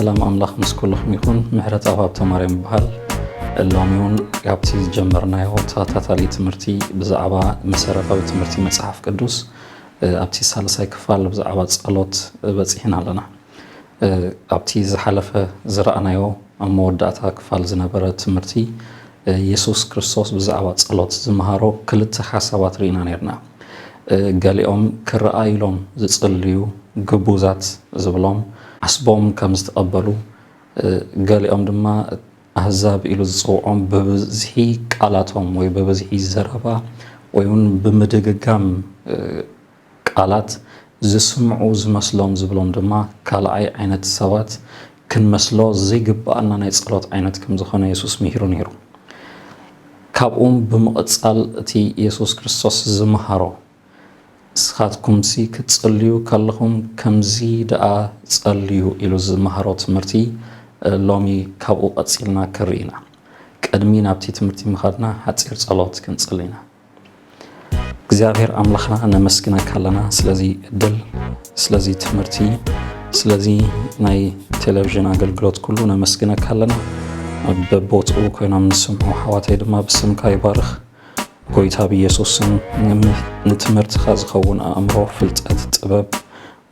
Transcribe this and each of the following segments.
سلام أملاخ مسكولخم يكون محرت أباب تمارين بحال اللوميون يابتي جمرنا يو تاتالي تمرتي بزعبا مسارفاوي تمرتي مصحف قدوس أبتي سالساي كفال بزعبا صلوت بصحنا لنا أبتي زحلفه زرعنا يو موداتا كفال زنبره تمرتي يسوس كريستوس بزعبا صلوت زمهارو كلت حسابات رينا نيرنا قاليهم كرأيلهم زصليو قبوزات زبلهم حسبهم كم استقبلوا قاليهم دما أحزاب إلو زصوعهم ببزحي قالاتهم وببزحي زربا ويون بمدققام قالات زسمعوا زمسلهم زبلهم دما كالعي عينة سوات كن مسلو زي قبقنا نيصلوت عينة كم زخونا يسوس مهيرو نيرو كابهم بمقتصال تي يسوس كريستوس زمهارو سخاتكم سي كتصليو كلهم كمزي دعا تصليو إلو زمهارو تمرتي لومي كابو أتصيلنا كرينا قدمينا بتي تمرتي مخادنا حتصير صلوت كنصلينا እግዚአብሔር አምላክና ነመስግና ካለና ስለዚህ እድል ስለዚህ ትምርቲ ስለዚህ ናይ ቴሌቪዥን አገልግሎት ኩሉ ነመስግና ካለና በቦቱ ኮይና ምንስምዑ ሓዋታይ ድማ ብስምካ ይባርኽ ጎይታ በኢየሱስን ንትምርት ዝኸውን አእምሮ ፍልጠት ጥበብ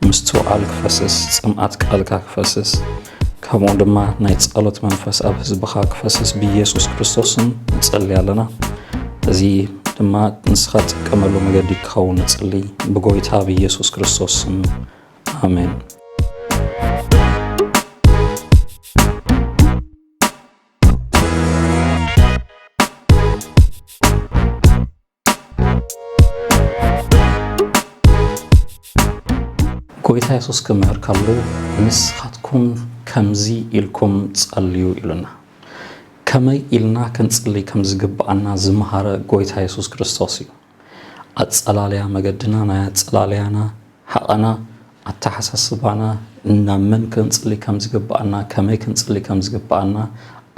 ምስትውዓል ክፈስስ ጽምዓት ቃልካ ክፈስስ ከምኡ ድማ ናይ ጸሎት መንፈስ ኣብ ህዝብኻ ክፈስስ በኢየሱስ ክርስቶስን ንጸልይ ኣለና እዚ ድማ ንስኻ ትጥቀመሉ መገዲ ክኸውን ንጸልይ ብጎይታ በኢየሱስ ክርስቶስ አሜን። ጎይታ ኢየሱስ ከመህር ካሉ ንስኻትኩም ከምዚ ኢልኩም ጸልዩ ኢሉና ከመይ ኢልና ክንጽልይ ከም ዝግባአና ዝመሃረ ጎይታ ኢየሱስ ክርስቶስ እዩ። አጸላለያ መገድና ናይ አጸላለያና ሓቐና አተሓሳስባና እናመን ክንጽልይ ከም ዝግባአና ከመይ ክንጽልይ ከም ዝግባአና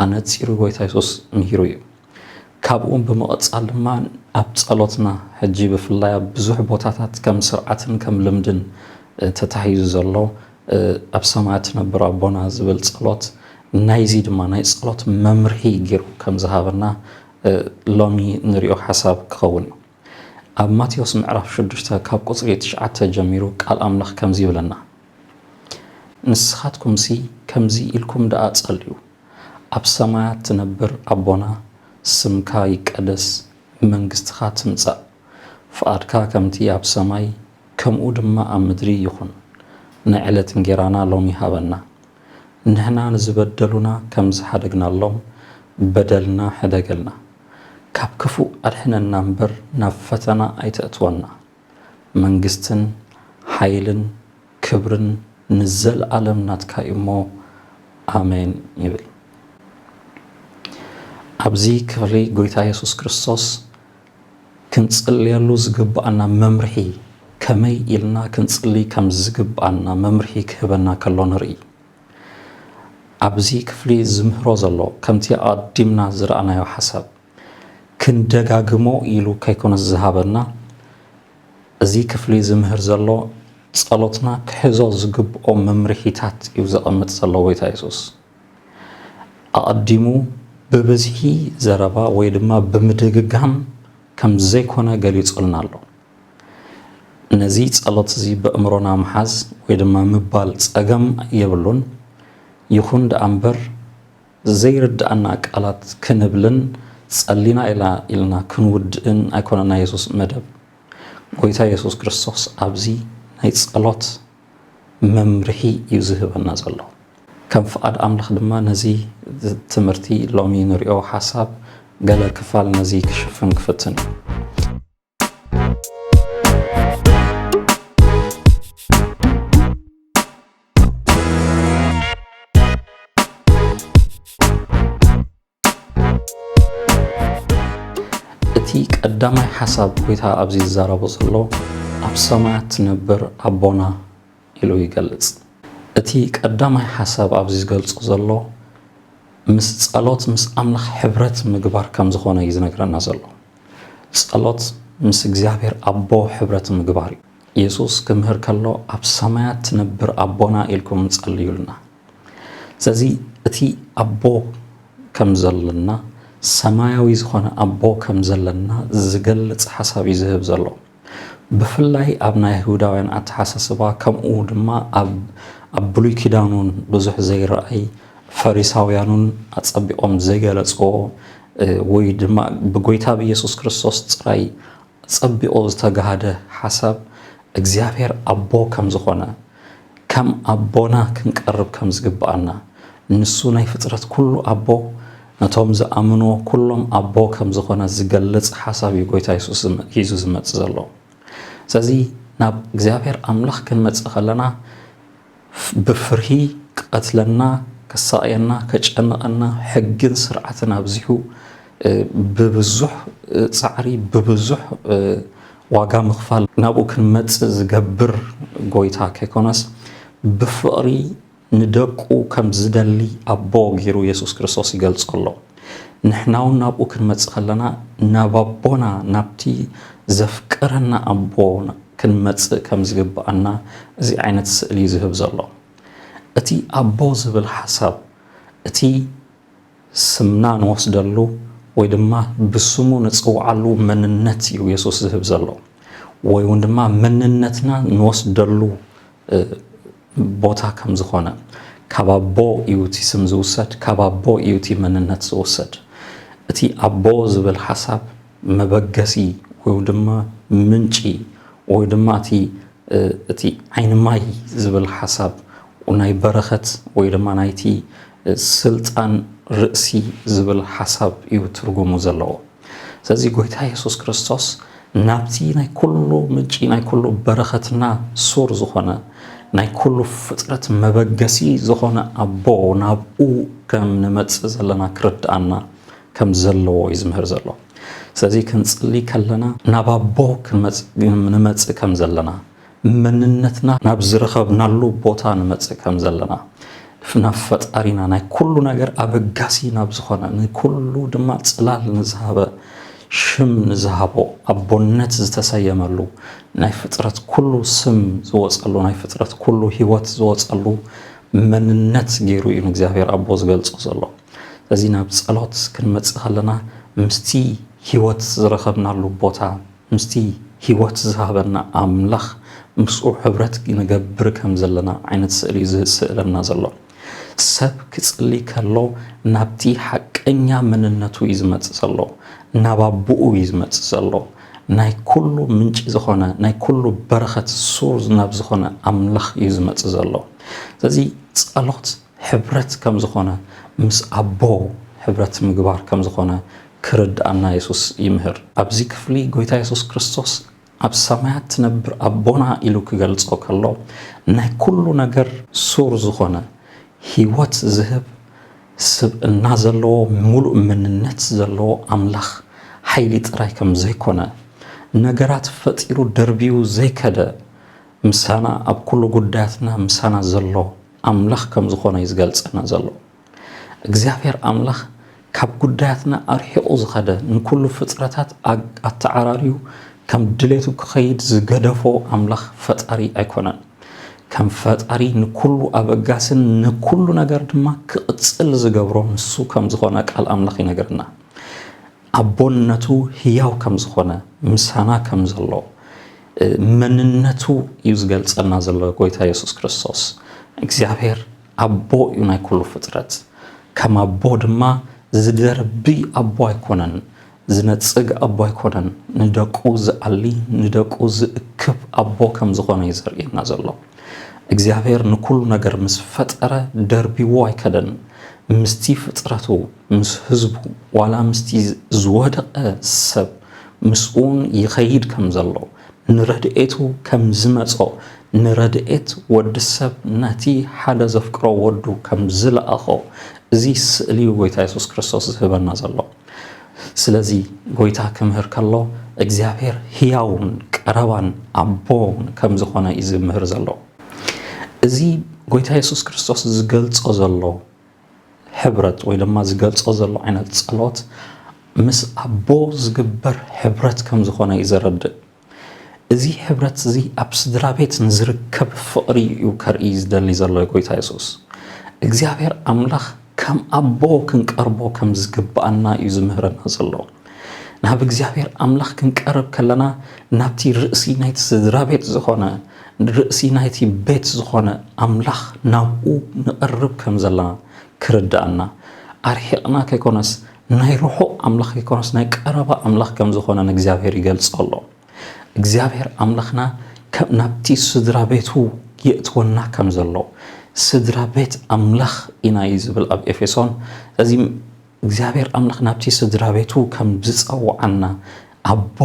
ኣነጺሩ ጎይታ ኢየሱስ ምሂሩ እዩ። ካብኡም ብምቕጻል ድማ ኣብ ጸሎትና ሕጂ ብፍላይ ብዙሕ ቦታታት ከም ስርዓትን ከም ልምድን ተታሂዙ ዘሎ ኣብ ሰማያት ነብር ኣቦና ዝብል ጸሎት ናይዚ ድማ ናይ ጸሎት መምርሒ ገይሩ ከም ዝሃበና ሎሚ ንሪኦ ሓሳብ ክኸውን እዩ። ኣብ ማቴዎስ ምዕራፍ 6 ካብ ቁጽሪ 9 ጀሚሩ ቃል ኣምላኽ ከምዚ ይብለና ንስኻትኩም ሲ ከምዚ ኢልኩም ደኣ ጸልዩ ኣብ ሰማያት ትነብር ኣቦና ስምካ ይቀደስ መንግስትኻ ትምጻእ ፍቃድካ ከምቲ ኣብ ሰማይ ከምኡ ድማ ኣብ ምድሪ ይኹን ንዕለት እንጀራና ሎሚ ሃበና ንሕና ንዝበደሉና ከም ዝሓደግናሎም በደልና ሕደገልና ካብ ክፉእ ኣድሕነና እምበር ናብ ፈተና ኣይተእትወና መንግስትን ሓይልን ክብርን ንዘለኣለም ናትካ እሞ ኣሜን ይብል። ኣብዚ ክፍሊ ጎይታ ኢየሱስ ክርስቶስ ክንጽልየሉ ዝግባአና መምርሒ ከመይ ኢልና ክንጽልይ ከም ዝግባአና መምርሒ ክህበና ከሎ ንርኢ። ኣብዚ ክፍሊ ዝምህሮ ዘሎ ከምቲ ኣዲምና ዝረኣናዮ ሓሳብ ክንደጋግሞ ኢሉ ከይኮነ ዝሃበና እዚ ክፍሊ ዝምህር ዘሎ ጸሎትና ክሕዞ ዝግብኦ መምርሒታት እዩ ዘቐምጥ ዘሎ ጎይታ ኢየሱስ ኣቀዲሙ ብብዝሒ ዘረባ ወይ ድማ ብምድግጋም ከም ዘይኮነ ገሊጹልና ኣሎ። ነዚ ጸሎት እዚ በእምሮና መሓዝ ወይ ድማ ምባል ጸገም የብሉን ይኹን ደኣምበር ዘይርዳእና ቃላት ክንብልን ጸሊና ኢልና ክንውድእን ኣይኮነና ኢየሱስ መደብ ጎይታ ኢየሱስ ክርስቶስ ኣብዚ ናይ ጸሎት መምርሒ እዩ ዝህበና ዘሎ። ከም ፍቃድ ኣምላኽ ድማ ነዚ ትምህርቲ ሎሚ ንሪኦ ሓሳብ ገለ ክፋል ነዚ ክሽፍን ክፍትን እዩ። እቲ ቀዳማይ ሓሳብ ጎይታ ኣብዚ ዝዛረቦ ዘሎ ኣብ ሰማያት ትነብር ኣቦና ኢሉ ይገልጽ። እቲ ቀዳማይ ሓሳብ ኣብዚ ዝገልጾ ዘሎ ምስ ጸሎት ምስ ኣምላኽ ሕብረት ምግባር ከም ዝኾነ እዩ ዝነግረና ዘሎ። ጸሎት ምስ እግዚአብሔር ኣቦ ሕብረት ምግባር እዩ። ኢየሱስ ክምህር ከሎ ኣብ ሰማያት ትነብር ኣቦና ኢልኩም ጸልዩልና ስለዚ እቲ ኣቦ ከም ዘለና ሰማያዊ ዝኾነ ኣቦ ከም ዘለና ዝገልጽ ሓሳብ እዩ ዝህብ ዘሎ ብፍላይ ኣብ ናይ ይሁዳውያን ኣተሓሳስባ ከምኡ ድማ ኣብ ብሉይ ኪዳኑን ብዙሕ ዘይረኣይ ፈሪሳውያኑን ኣጸቢቖም ዘይገለጽዎ ወይ ድማ ብጎይታ ብኢየሱስ ክርስቶስ ጥራይ ጸቢቖ ዝተጋሃደ ሓሳብ እግዚአብሔር ኣቦ ከም ዝኾነ ከም ኣቦና ክንቀርብ ከም ዝግባአና ንሱ ናይ ፍጥረት ኩሉ ኣቦ ነቶም ዝኣምኖ ኩሎም ኣቦ ከም ዝኾነ ዝገልጽ ሓሳብ እዩ ጎይታ ኢየሱስ ሒዙ ዝመጽእ ዘሎ ስለዚ ናብ እግዚአብሔር ኣምላኽ ክንመጽእ ከለና ብፍርሂ ቀትለና ከሳቅየና ከጨንቀና ሕግን ስርዓትን ኣብዚሁ ብብዙሕ ጻዕሪ ብብዙሕ ዋጋ ምኽፋል ናብኡ ክንመጽእ ዝገብር ጎይታ ከይኮነስ ብፍቕሪ ንደቁ ከም ዝደሊ ኣቦ ገይሩ ኢየሱስ ክርስቶስ ይገልጸሎ ንሕናው ናብኡ ክንመጽእ ከለና ናብ ኣቦና ናብቲ ዘፍቅረና ኣቦ ክንመጽእ ከም ዝግባአና እዚ ዓይነት ስእሊ ዝህብ ዘሎ እቲ ኣቦ ዝብል ሓሳብ እቲ ስምና ንወስደሉ ወይ ድማ ብስሙ ንጽውዓሉ መንነት እዩ ኢየሱስ ዝህብ ዘሎ ወይ ድማ መንነትና ንወስደሉ ቦታ ከም ዝኾነ ካብ ኣቦ እዩ እቲ ስም ዝውሰድ ካብ ኣቦ እዩ እቲ መንነት ዝውሰድ እቲ ኣቦ ዝብል ሓሳብ መበገሲ ወይ ድማ ምንጪ ወይ ድማ እቲ ዓይኒ ማይ ዝብል ሓሳብ ናይ በረኸት ወይ ድማ ናይቲ ስልጣን ርእሲ ዝብል ሓሳብ እዩ ትርጉሙ ዘለዎ ስለዚ ጎይታ ኢየሱስ ክርስቶስ ናብቲ ናይ ኩሉ ምንጪ ናይ ኩሉ በረኸትና ሱር ዝኾነ ናይ ኩሉ ፍጥረት መበገሲ ዝኾነ ኣቦ ናብኡ ከም ንመጽእ ዘለና ክርድኣና ከም ዘለዎ እዩ ዝምህር ዘሎ ስለዚ ክንጽሊ ከለና ናብ ኣቦ ንመጽእ ከም ዘለና መንነትና ናብ ዝረኸብናሉ ቦታ ንመጽእ ከም ዘለና ናብ ፈጣሪና ናይ ኩሉ ነገር ኣበጋሲ ናብ ዝኾነ ንኩሉ ድማ ጽላል ንዝሃበ ሽም ንዝሃቦ ኣቦነት ዝተሰየመሉ ናይ ፍጥረት ኩሉ ስም ዝወጸሉ ናይ ፍጥረት ኩሉ ህይወት ዝወጸሉ መንነት ገይሩ እዩ እግዚአብሔር ኣቦ ዝገልጾ ዘሎ ስለዚ ናብ ጸሎት ክንመጽእ ከለና ምስቲ ህይወት ዝረኸብናሉ ቦታ ምስቲ ህይወት ዝሃበና ኣምላኽ ምስኡ ሕብረት ንገብር ከም ዘለና ዓይነት ስእሊ ዝስእለና ዘሎ ሰብ ክጽሊ ከሎ ናብቲ ሓቀኛ መንነቱ እዩ ዝመጽእ ዘሎ ናብ ኣቦኡ እዩ ዝመጽእ ዘሎ ናይ ኩሉ ምንጪ ዝኾነ ናይ ኩሉ በረኸት ሱር ናብ ዝኾነ ኣምላኽ እዩ ዝመጽእ ዘሎ ስለዚ ጸሎት ሕብረት ከም ዝኾነ ምስ ኣቦ ሕብረት ምግባር ከም ዝኾነ ክርድኣና ኢየሱስ ይምህር ኣብዚ ክፍሊ ጎይታ ኢየሱስ ክርስቶስ ኣብ ሰማያት ትነብር ኣቦና ኢሉ ክገልጾ ከሎ ናይ ኩሉ ነገር ሱር ዝኾነ ህይወት ዝህብ ስብእና ዘለዎ ሙሉእ መንነት ዘለዎ ኣምላኽ ሓይሊ ጥራይ ከም ዘይኮነ ነገራት ፈጢሩ ደርቢው ዘይከደ ምሳና ኣብ ኩሉ ጉዳያትና ምሳና ዘሎ ኣምላኽ ከም ዝኾነ ይዝገልጸና ዘሎ እግዚአብሔር ኣምላኽ ካብ ጉዳያትና ኣርሒቑ ዝኸደ ንኩሉ ፍጥረታት ኣተዓራርዩ ከም ድሌቱ ክኸይድ ዝገደፎ ኣምላኽ ፈጣሪ ኣይኮነን ከም ፈጣሪ ንኩሉ ኣበጋስን ንኩሉ ነገር ድማ ክቕጽል ዝገብሮ ንሱ ከም ዝኾነ ቃል ኣምላኽ ይነግረና ኣቦነቱ ህያው ከም ዝኾነ ምሳና ከም ዘሎ መንነቱ እዩ ዝገልጸና ዘሎ ጎይታ ኢየሱስ ክርስቶስ እግዚአብሔር ኣቦ እዩ ናይ ኩሉ ፍጥረት ከም ኣቦ ድማ ዝደርቢ ኣቦ ኣይኮነን ዝነጽግ ኣቦ ኣይኮነን ንደቁ ዝኣሊ ንደቁ ዝእክብ ኣቦ ከም ዝኾነ ይዘርእየና ዘሎ እግዚአብሔር ንኩሉ ነገር ምስ ፈጠረ ደርቢዎ ኣይከደን ምስቲ ፍጥረቱ ምስ ህዝቡ ዋላ ምስቲ ዝወደቀ ሰብ ምስኡን ይኸይድ ከም ዘሎ ንረድኤቱ ከም ዝመጾ ንረድኤት ወዲ ሰብ ነቲ ሓደ ዘፍቅሮ ወዱ ከም ዝለኣኾ እዚ ስእሊ ጎይታ ኢየሱስ ክርስቶስ ዝህበና ዘሎ ስለዚ ጎይታ ክምህር ከሎ እግዚአብሔር ህያውን ቀረባን ኣቦን ከም ዝኾነ እዩ ዝምህር ዘሎ እዚ ጎይታ ኢየሱስ ክርስቶስ ዝገልጾ ዘሎ ሕብረት ወይ ድማ ዝገልጾ ዘሎ ዓይነት ጸሎት ምስ ኣቦ ዝግበር ሕብረት ከም ዝኾነ ይዘረድእ እዚ ሕብረት እዚ ኣብ ስድራ ቤት ንዝርከብ ፍቕሪ እዩ ከርኢ ዝደሊ ዘሎ ጎይታ ኢየሱስ እግዚአብሔር አምላኽ ከም ኣቦ ክንቀርቦ ከም ዝግባአና እዩ ዝምህረና ዘሎ ናብ እግዚአብሔር አምላኽ ክንቀርብ ከለና ናብቲ ርእሲ ናይቲ ስድራ ቤት ዝኾነ ርእሲ ናይቲ ቤት ዝኾነ አምላኽ ናብኡ ንቀርብ ከም ዘለና ክርዳአና ኣርሒቕና ከይኮነስ ናይ ሩሑ አምላኽ ከይኮነስ ናይ ቀረባ አምላኽ ከም ዝኾነ ንእግዚአብሔር ይገልጸሎ እግዚአብሔር አምላኽና ናብቲ ስድራ ቤቱ የእትወና ከም ዘሎ ስድራ ቤት አምላኽ ኢና ይዝብል ኣብ ኤፌሶን እዚ እግዚአብሔር አምላኽ ናብቲ ስድራ ቤቱ ከም ዝጸውዓና አቦ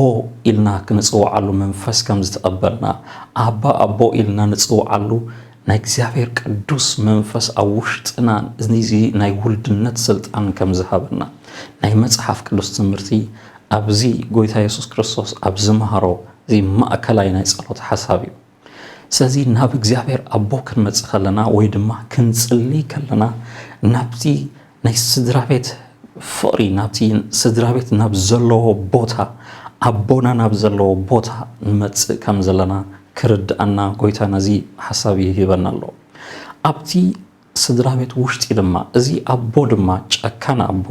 ኢልና ክንጽውዓሉ መንፈስ ከም ዝተቀበልና አቦ ኢልና ንጽውዓሉ ናይ እግዚአብሔር ቅዱስ መንፈስ ኣብ ውሽጥና እዚ ናይ ውልድነት ስልጣን ከም ዝሃበና ናይ መጽሐፍ ቅዱስ ትምህርቲ ኣብዚ ጎይታ ኢየሱስ ክርስቶስ ኣብ ዝመሃሮ እዚ ማእከላይ ናይ ጸሎት ሓሳብ እዩ ስለዚ ናብ እግዚአብሔር አቦ ክንመጽእ ከለና ወይ ድማ ክንጽሊ ከለና ናብቲ ናይ ስድራ ቤት ፍቅሪ ናብቲ ስድራ ቤት ናብ ዘለዎ ቦታ አቦና ናብ ዘለዎ ቦታ ንመጽእ ከም ዘለና ክርዳአና ጎይታና እዚ ሓሳብ ይህበና ኣሎ ኣብቲ ስድራ ቤት ውሽጢ ድማ እዚ አቦ ድማ ጨካና አቦ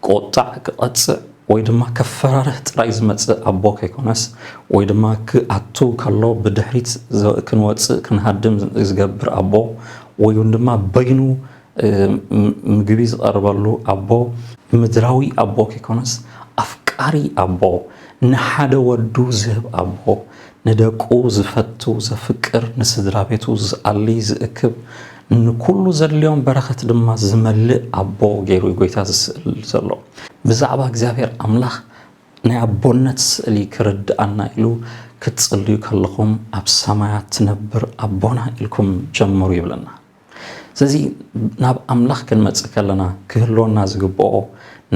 ቆጣዕ ክቐጽእ ወይ ድማ ከፈራርህ ጥራይ ዝመጽእ አቦ ከይኮነስ ወይ ድማ ክኣቱ ከሎ ብድሕሪት ክንወጽእ ክንሃድም ዝገብር አቦ ወይ ድማ በይኑ ምግቢ ዝቀርበሉ አቦ ምድራዊ አቦ ከይኮነስ ኣፍቃሪ አቦ ንሓደ ወዱ ዝህብ አቦ ንደቁ ዝፈቱ ዘፍቅር ንስድራ ቤቱ ዝኣሊ ዝእክብ ንኩሉ ዘድልዮም በረኸት ድማ ዝመልእ አቦ ገይሩ ጎይታ ዝስእል ዘሎ ብዛዕባ እግዚአብሔር አምላኽ ናይ አቦነት ስእሊ ክርዳአና ኢሉ ክትጽልዩ ከለኹም ኣብ ሰማያት ትነብር አቦና ኢልኩም ጀምሩ ይብለና ስለዚ ናብ አምላኽ ክንመጽእ ከለና ክህልወና ዝግብኦ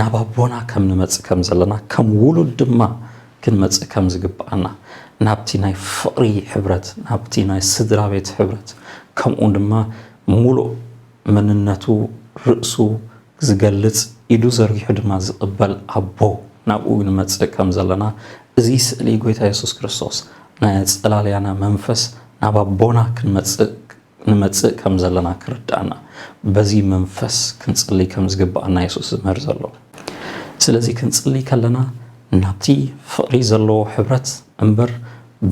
ናብ አቦና ከም ንመጽእ ከም ዘለና ከም ውሉድ ድማ ክንመጽእ ከም ዝግባአና ናብቲ ናይ ፍቅሪ ሕብረት ናብቲ ናይ ስድራ ቤት ሕብረት ከምኡ ድማ ሙሉእ መንነቱ ርእሱ ዝገልጽ ኢዱ ዘርጊሑ ድማ ዝቕበል አቦ ናብኡ ንመጽእ ከም ዘለና እዚ ስእሊ ጎይታ ኢየሱስ ክርስቶስ ናይ ጸላልያና መንፈስ ናብ አቦና ክንመጽእ ከም ዘለና ክርዳአና በዚ መንፈስ ክንጽሊ ከም ዝግባአና ኢየሱስ ዝመር ዘሎ ስለዚ ክንጽሊ ከለና ናብቲ ፍቅሪ ዘለዎ ሕብረት እምበር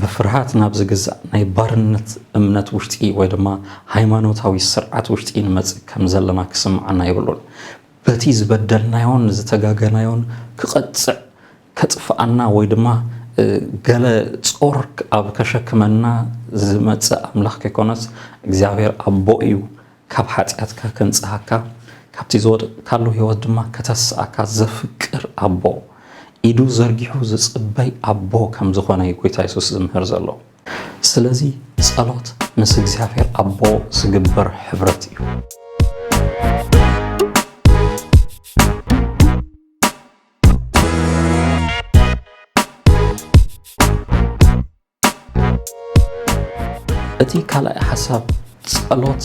ብፍርሃት ናብ ዝግዛእ ናይ ባርነት እምነት ውሽጢ ወይ ድማ ሃይማኖታዊ ስርዓት ውሽጢ ንመጽእ ከም ዘለና ክስምዓና ይብሉን በቲ ዝበደልናዮን ዝተጋገናዮን ክቐጽዕ ከጥፍኣና ወይ ድማ ገለ ጾር ኣብ ከሸክመና ዝመጽእ አምላኽ ከይኮነስ እግዚአብሔር አቦ እዩ ካብ ኃጢአትካ ከንጽሐካ ካብቲ ዝወድቃሉ ህይወት ድማ ከተስኣካ ዘፍቅር አቦ ኢዱ ዘርጊሑ ዝጽበይ አቦ ከም ዝኾነ ጎይታ ኢየሱስ ዝምህር ዘሎ ስለዚ ጸሎት ምስ እግዚአብሔር አቦ ዝግበር ሕብረት እዩ እቲ ካልኣይ ሓሳብ ጸሎት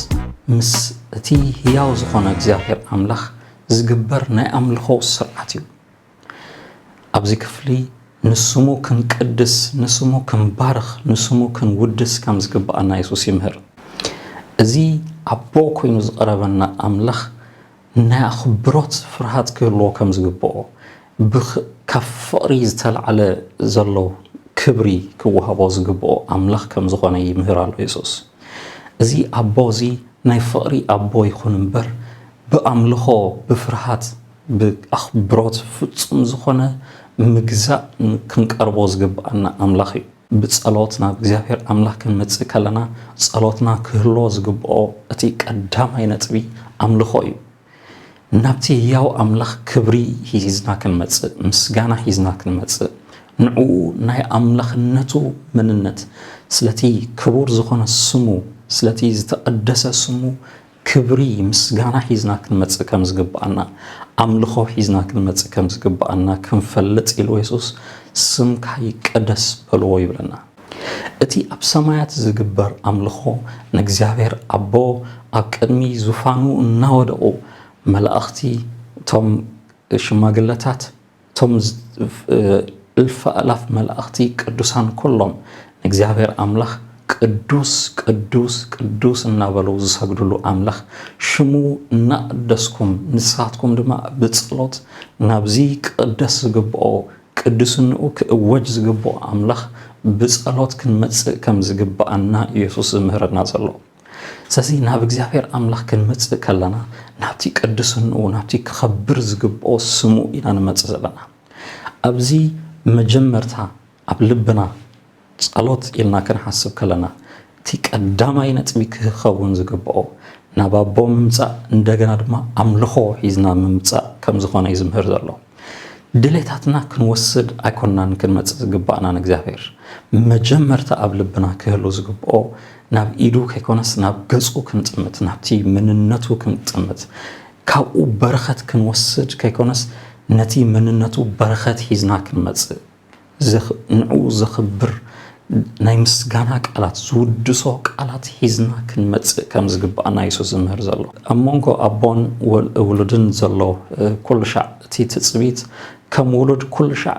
ምስ እቲ ህያው ዝኾነ እግዚአብሔር አምላኽ ዝግበር ናይ ኣምልኾ ስርዓት እዩ ኣብዚ ክፍሊ ንስሙ ክንቅድስ ንስሙ ክንባርኽ ንስሙ ክንውድስ ከም ዝግባአና ኢየሱስ ይምህር እዚ አቦ ኮይኑ ዝቀረበና አምላኽ ናይ ኣኽብሮት ፍርሃት ክህልዎ ከም ዝግብኦ ካብ ፍቅሪ ዝተልዓለ ዘሎ ክብሪ ክወሃቦ ዝግብኦ አምላኽ ከም ዝኾነ ይምህር ኣሎ ኢየሱስ እዚ አቦ እዚ ናይ ፍቅሪ አቦ ይኹን እምበር ብኣምልኾ ብፍርሃት ብኣኽብሮት ፍጹም ዝኾነ ምግዛእ ክንቀርቦ ዝግባአና አምላኽ እዩ ብጸሎት ናብ እግዚአብሔር አምላኽ ክንመጽእ ከለና ጸሎትና ክህልዎ ዝግብኦ እቲ ቀዳማይ ነጥቢ ኣምልኾ እዩ ናብቲ ህያው አምላኽ ክብሪ ሂዝና ክንመጽእ ምስጋና ሂዝና ክንመጽእ ንዑ ናይ አምላኽነቱ መንነት ስለቲ ክቡር ዝኾነ ስሙ ስለቲ ዝተቀደሰ ስሙ ክብሪ ምስጋና ሂዝና ክንመጽእ ከም ዝግባአና ኣምልኾ ሂዝና ክንመጽእ ከም ዝግባአና ክንፈልጥ ኢሉ ኢየሱስ ስምካ ይቀደስ በልዎ ይብለና እቲ ኣብ ሰማያት ዝግበር ኣምልኾ ንእግዚአብሔር አቦ ኣብ ቅድሚ ዙፋኑ እናወደቑ መላእኽቲ ቶም ሽማግለታት ቶም እልፍ ኣላፍ መላእኽቲ ቅዱሳን ኩሎም ንእግዚአብሔር አምላኽ ቅዱስ ቅዱስ ቅዱስ እናበለው ዝሰግድሉ አምላኽ ሽሙ እናቅደስኩም ንስኻትኩም ድማ ብጸሎት ናብዚ ቅደስ ዝግብኦ ቅዱስንኡ ክእወጅ ዝግብኦ አምላኽ ብጸሎት ክንመጽእ ከም ዝግብአና ኢየሱስ ምህረና ዘሎ ስለዚ ናብ እግዚአብሔር አምላኽ ክንመጽእ ከለና ናብቲ ቅዱስንኡ ናብቲ ክኸብር ዝግብኦ ስሙ ኢና ንመጽእ ዘለና ኣብዚ መጀመርታ ኣብ ልብና ጸሎት ኢልና ክንሓስብ ከለና እቲ ቀዳማይ ነጥቢ ክኸውን ዝግብኦ ናብ ኣቦ ምምጻእ እንደገና ድማ ኣምልኾ ሒዝና ምምጻእ ከም ዝኾነ እዩ ዝምህር ዘሎ ድሌታትና ክንወስድ ኣይኮንናን ክንመጽእ ዝግባእና ንእግዚአብሔር መጀመርታ ኣብ ልብና ክህሉ ዝግብኦ ናብ ኢዱ ከይኮነስ ናብ ገጹ ክንጥምት ናብቲ መንነቱ ክንጥምት ካብኡ በረኸት ክንወስድ ከይኮነስ ነቲ መንነቱ በረኸት ሒዝና ክንመጽእ ንዕኡ ዘኽብር ናይ ምስጋና ቃላት ዝውድሶ ቃላት ሒዝና ክንመጽእ ከም ዝግባእና ኢየሱስ ዝምህር ዘሎ ኣብ መንጎ ኣቦን ውሉድን ዘሎ ኩሉ ሻዕ እቲ ትጽቢት ከም ውሉድ ኩሉ ሻዕ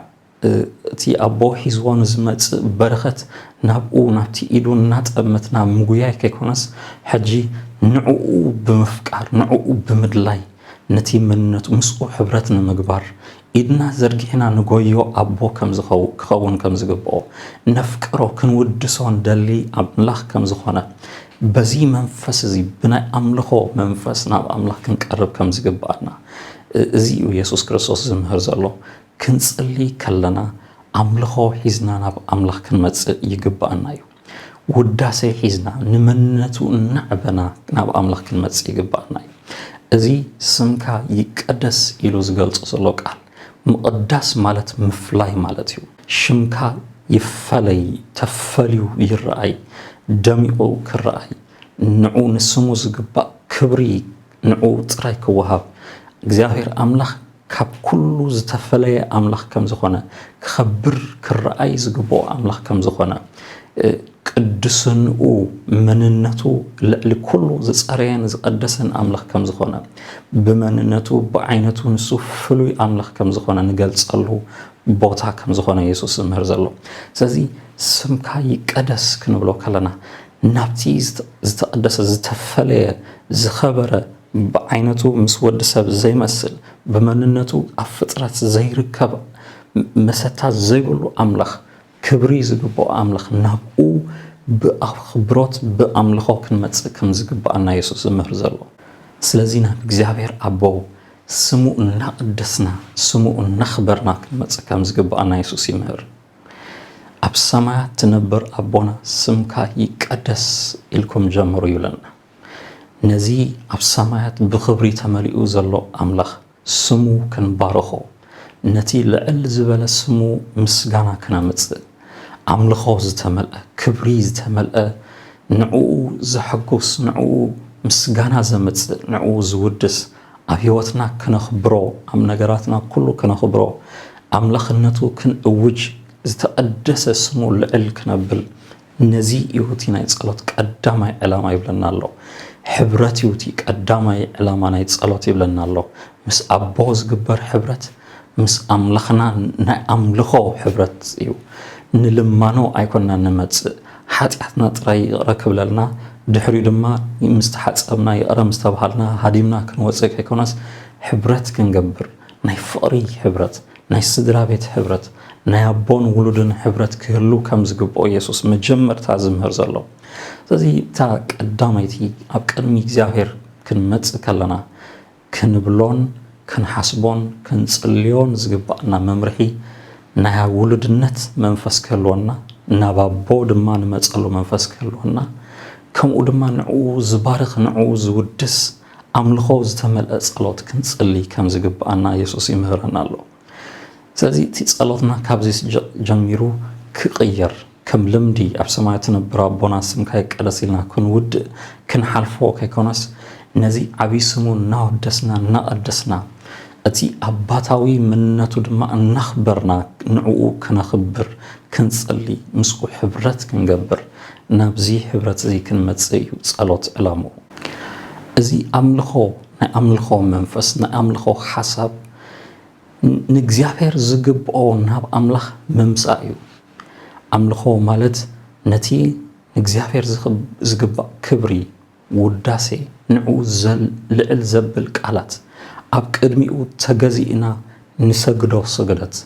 እቲ ኣቦ ሒዝዎን ዝመጽእ በረኸት ናብኡ ናብቲ ኢዱ እናጠመትና ምጉያይ ከይኮነስ ሕጂ ንዕኡ ብምፍቃር ንዕኡ ብምድላይ ነቲ መንነቱ ምስኡ ሕብረት ንምግባር ኢድና ዘርጊሕና ንጎዮ ኣቦ ከም ክኸውን ከም ዝግብኦ ነፍቅሮ ክንውድሶ እንደሊ ኣምላኽ ከም ዝኾነ በዚ መንፈስ እዚ ብናይ ኣምልኾ መንፈስ ናብ ኣምላኽ ክንቀርብ ከም ዝግባእና እዚ ኢየሱስ ክርስቶስ ዝምህር ዘሎ ክንጽሊ ከለና ኣምልኾ ሒዝና ናብ ኣምላኽ ክንመጽእ ይግባእና እዩ ውዳሴ ሒዝና ንመንነቱ እናዕበና ናብ ኣምላኽ ክንመጽእ ይግባእና እዩ እዚ ስምካ ይቀደስ ኢሉ ዝገልጾ ዘሎ ቃል ምቅዳስ ማለት ምፍላይ ማለት እዩ ሽምካ ይፈለይ ተፈልዩ ይረአይ ደሚቁ ክረአይ ንዑ ንስሙ ዝግባእ ክብሪ ንዑ ጥራይ ክወሃብ እግዚአብሔር አምላኽ ካብ ኩሉ ዝተፈለየ አምላኽ ከም ዝኾነ ክኸብር ክረአይ ዝግብኦ አምላኽ ከም ዝኾነ ቅዱስንኡ መንነቱ ልዕሊ ኩሉ ዝጸረየን ዝቀደሰን አምላኽ ከም ዝኾነ ብመንነቱ ብዓይነቱ ንሱ ፍሉይ አምላኽ ከም ዝኾነ ንገልጸሉ ቦታ ከም ዝኾነ ኢየሱስ ዝምህር ዘሎ ስለዚ ስምካ ይቀደስ ክንብሎ ከለና ናብቲ ዝተቀደሰ ዝተፈለየ ዝኸበረ ብዓይነቱ ምስ ወዲ ሰብ ዘይመስል ብመንነቱ ኣብ ፍጥረት ዘይርከብ መሰታት ዘይብሉ አምላኽ ክብሪ ዝግብኦ አምላኽ ናብኡ ብኣኽብሮት ብኣምልኾ ክንመጽእ ከም ዝግባእና ኢየሱስ ዝምህር ዘሎ ስለዚ ናብ እግዚአብሔር ኣቦ ስሙ እናቅደስና ስሙ እናኽበርና ክንመጽእ ከም ዝግባእና ኢየሱስ ይምህር ኣብ ሰማያት ትነብር ኣቦና ስምካ ይቀደስ ኢልኩም ጀምሩ ይብለና ነዚ ኣብ ሰማያት ብኽብሪ ተመሊኡ ዘሎ አምላኽ ስሙ ክንባርኾ ነቲ ልዕል ዝበለ ስሙ ምስጋና ክነምጽእ ኣምልኾ ዝተመልአ ክብሪ ዝተመልአ ንዕኡ ዘሐጉስ ንዕኡ ምስጋና ዘምጽእ ንዕኡ ዝውድስ ኣብ ህይወትና ክነኽብሮ ኣብ ነገራትና ኩሉ ክነኽብሮ ኣምላኽነቱ ክንእውጅ ዝተቀደሰ ስሙ ልዕል ክነብል ነዚ ይሁቲ ናይ ጸሎት ቀዳማይ ዕላማ ይብለና ኣሎ ሕብረት ይሁቲ ቀዳማይ ዕላማ ናይ ጸሎት ይብለና ኣሎ ምስ ኣቦ ዝግበር ሕብረት ምስ ኣምላኽና ናይ ኣምልኾ ሕብረት እዩ ንልማኖ ኣይኮንና ንመጽእ ሓጢኣትና ጥራይ ይቕረ ክብለልና ድሕሪ ድማ ምስተሓጸብና ይቕረ ምስተባሃልና ሃዲምና ክንወጽእ ከይኮነስ ሕብረት ክንገብር ናይ ፍቕሪ ሕብረት ናይ ስድራ ቤት ሕብረት ናይ ኣቦን ውሉድን ሕብረት ክህሉ ከም ዝግብኦ ኢየሱስ መጀመርታ ዝምህር ዘሎ ስለዚ እታ ቀዳመይቲ ኣብ ቅድሚ እግዚአብሔር ክንመጽእ ከለና ክንብሎን ክንሓስቦን ክንጽልዮን ዝግባእና መምርሒ ናይ ውሉድነት መንፈስ ክህልወና ናብ ኣቦ ድማ ንመጸሉ መንፈስ ክህልወና ከምኡ ድማ ንዕኡ ዝባርኽ ንዕኡ ዝውድስ ኣምልኾ ዝተመልአ ጸሎት ክንጽሊ ከም ዝግባእና ኢየሱስ ይምህረና ኣሎ ስለዚ እቲ ጸሎትና ካብዚ ጀሚሩ ክቕየር ከም ልምዲ ኣብ ሰማያት ትነብር ኣቦና ስምካ ይቀደስ ኢልና ክንውድእ ክንሓልፎ ከይኮነስ ነዚ ዓብይ ስሙ እናወደስና እናቀደስና እቲ ኣባታዊ መንነቱ ድማ እናኽበርና ንዕኡ ክነኽብር ክንጽሊ ምስኡ ሕብረት ክንገብር ናብዚ ሕብረት እዚ ክንመጽእ እዩ ጸሎት ዕላሙ እዚ ኣምልኾ ናይ ኣምልኾ መንፈስ ናይ ኣምልኾ ሓሳብ ንእግዚአብሔር ዝግብኦ ናብ ኣምላኽ ምምጻእ እዩ ኣምልኾ ማለት ነቲ ንእግዚአብሔር ዝግባእ ክብሪ ውዳሴ ንዑ ልዕል ዘብል ቃላት ኣብ ቅድሚኡ ተገዚእና ንሰግዶ ስግደት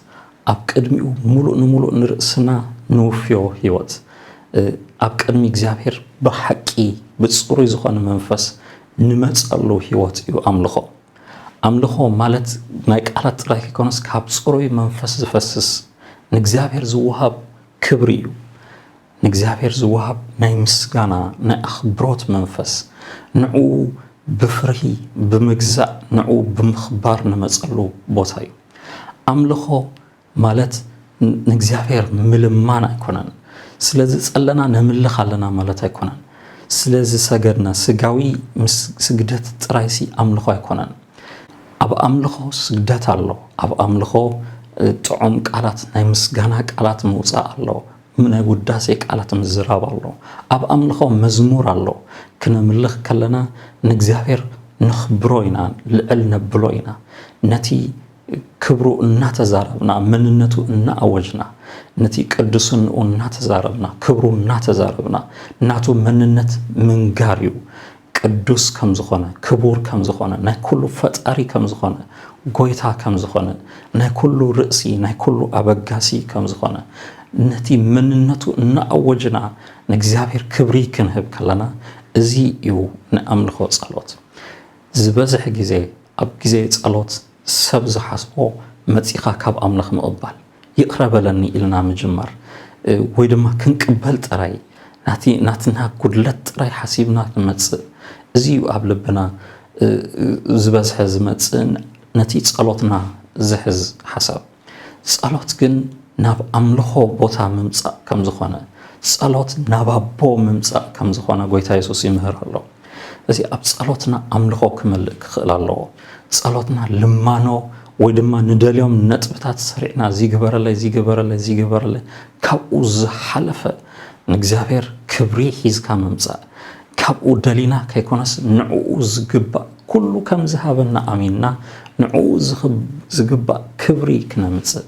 ኣብ ቅድሚኡ ሙሉእ ንሙሉእ ንርእስና ንውፍዮ ህይወት ኣብ ቅድሚ እግዚአብሔር ብሓቂ ብጽሩይ ዝኾነ መንፈስ ንመጸሉ ህይወት እዩ ኣምልኾ ማለት ናይ ቃላት ጥራይ ከይኮነስ ካብ ጽሩይ መንፈስ ዝፈስስ ንእግዚአብሔር ዝወሃብ ክብሪ እዩ ንእግዚአብሔር ዝወሃብ ናይ ምስጋና ናይ ኣኽብሮት መንፈስ ንዑ ብፍርሂ ብምግዛእ ንዑ ብምኽባር ንመጸሉ ቦታ እዩ ኣምልኾ ማለት ንእግዚአብሔር ምልማን ኣይኮነን ስለዚ ጸለና ነምልኽ ኣለና ማለት ኣይኮነን ስለዚ ሰገድና ስጋዊ ስግደት ጥራይሲ ኣምልኾ ኣይኮነን ኣብ ኣምልኾ ስግደት ኣሎ ኣብ ኣምልኾ ጥዑም ቃላት ናይ ምስጋና ቃላት ምውፃእ ኣሎ ናይ ውዳሴ ቃላት ምዝራብ ኣሎ ኣብ ኣምልኾ መዝሙር ኣሎ ክነምልኽ ከለና ንእግዚአብሔር ንኽብሮ ኢና ልዕል ነብሎ ኢና ነቲ ክብሩ እናተዛረብና መንነቱ እናኣወጅና ነቲ ቅዱስን እናተዛረብና ክብሩ እናተዛረብና ናቱ መንነት ምንጋር እዩ ቅዱስ ከም ዝኾነ ክቡር ከም ዝኾነ ናይ ኩሉ ፈጣሪ ከም ዝኾነ ጎይታ ከም ዝኾነ ናይ ኩሉ ርእሲ ናይ ኩሉ ኣበጋሲ ከም ዝኾነ ነቲ መንነቱ እናኣወጅና ንእግዚአብሔር ክብሪ ክንህብ ከለና እዚ እዩ ንኣምልኾ ጸሎት ዝበዝሕ ግዜ ኣብ ግዜ ጸሎት ሰብ ዝሓስቦ መጺኻ ካብ ኣምልኽ ምቕባል ይቕረበለኒ ኢልና ምጅማር ወይ ድማ ክንቅበል ጥራይ ናትና ጉድለት ጥራይ ሓሲብና ንመጽእ እዚ እዩ ኣብ ልብና ዝበዝሐ ዝመጽእ ነቲ ጸሎትና ዝሕዝ ሓሳብ ጸሎት ግን ናብ ኣምልኾ ቦታ ምምጻእ ከም ዝኾነ ጸሎት ናብ ኣቦ ምምጻእ ከም ዝኾነ ጎይታ ኢየሱስ ይምህር ኣሎ እዚ ኣብ ጸሎትና ኣምልኾ ክመልእ ክኽእል ኣለዎ ጸሎትና ልማኖ ወይ ድማ ንደልዮም ነጥብታት ሰሪዕና ዚገበረለይ ካብኡ ዝሓለፈ ንእግዚአብሔር ክብሪ ሒዝካ ምምጻእ ካብኡ ደሊና ከይኮነስ ንዕኡ ዝግባእ ኩሉ ከም ዝሃበና ኣሚንና ንዕኡ ዝግባእ ክብሪ ክነምጽእ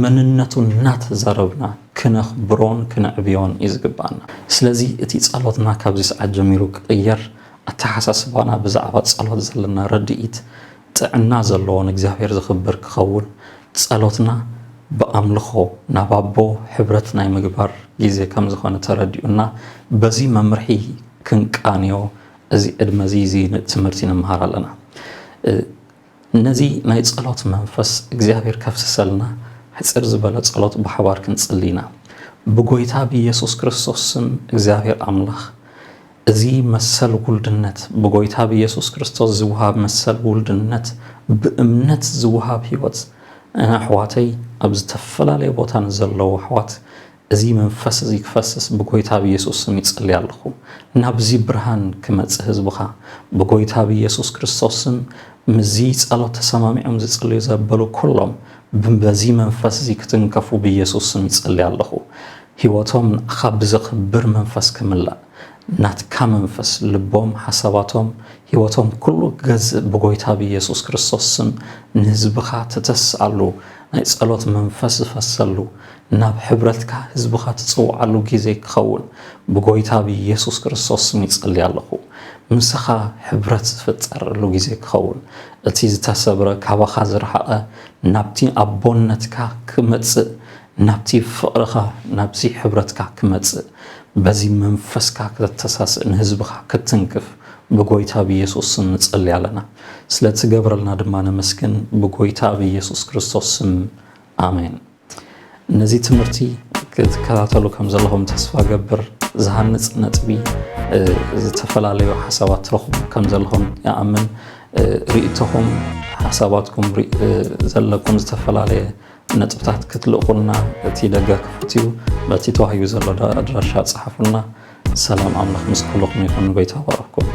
መንነቱ እናተዛረብና ክነኽብሮን ክነዕብዮን እዩ ዝግባአና ስለዚ እቲ ጸሎትና ካብዚ ሰዓት ጀሚሩ ክቕየር ኣተሓሳስባና ብዛዕባ ጸሎት ዘለና ረድኢት ጥዕና ዘለዎ ንእግዚአብሔር ዝኽብር ክኸውን ጸሎትና ብኣምልኾ ናብ ኣቦ ሕብረት ናይ ምግባር ግዜ ከም ዝኾነ ተረዲኡና በዚ መምርሒ ክንቃንዮ እዚ ዕድመ እዚ ትምህርቲ ንምሃር ኣለና ነዚ ናይ ጸሎት መንፈስ እግዚአብሔር ከፍስሰልና ሕፅር ዝበለ ጸሎት ብሓባር ክንጽሊና ብጎይታ ብኢየሱስ ክርስቶስ ስም እግዚአብሔር ኣምላኽ እዚ መሰል ውልድነት ብጎይታ ብኢየሱስ ክርስቶስ ዝውሃብ መሰል ውልድነት ብእምነት ዝውሃብ ህይወት ኣሕዋተይ ኣብ ዝተፈላለየ ቦታ ዘለዉ ኣሕዋት እዚ መንፈስ እዚ ክፈስስ ብጎይታ ብኢየሱስ ስም ይጽልይ ኣለኹ ናብዚ ብርሃን ክመጽእ ህዝብኻ ብጎይታ ብኢየሱስ ክርስቶስ ስም ምዚ ጸሎት ተሰማሚዖም ዝጽልዩ ዘበሉ ኩሎም በዚ መንፈስ እዚ ክትንከፉ ብኢየሱስ ስም ይጽልይ ኣለኹ ህይወቶም ንኣኻ ብዝኽብር መንፈስ ክምላእ ናትካ መንፈስ ልቦም ሓሳባቶም ህይወቶም ኩሉ ገዝእ ብጎይታ ብኢየሱስ ክርስቶስ ስም ንህዝብኻ ተተስኣሉ ናይ ጸሎት መንፈስ ዝፈሰሉ ናብ ሕብረትካ ህዝብኻ ትጽውዓሉ ግዜ ክኸውን ብጎይታ ብኢየሱስ ክርስቶስ ስም ይጽልይ ኣለኹ ምስኻ ሕብረት ዝፍጠረሉ ግዜ ክኸውን እቲ ዝተሰብረ ካባኻ ዝረሓቐ ናብቲ ኣቦነትካ ክመጽእ ናብቲ ፍቕርኻ ናብዚ ሕብረትካ ክመጽእ በዚ መንፈስካ ክትተሳስእ ንህዝብኻ ክትንክፍ ብጎይታ ብኢየሱስ ስም ንጽልይ ኣለና ስለትገብረልና ድማ ነመስግን ብጎይታ ብኢየሱስ ክርስቶስ ስም ኣሜን ነዚ ትምህርቲ ክትከታተሉ ከም ዘለኹም ተስፋ ገብር ዝሃንጽ ነጥቢ ዝተፈላለዩ ሓሳባት ትረኽቡ ከም ዘለኹም ይኣምን ርእይቶኹም ሓሳባትኩም ዘለኩም ዝተፈላለየ ነጥብታት ክትልእኹልና እቲ ደገ ክፉት እዩ በቲ ተዋሂቡ ዘሎ ኣድራሻ ጽሓፉልና ሰላም ኣምላኽ ምስ ኩልኹም ይኹን ጎይታ ይባርኽኩም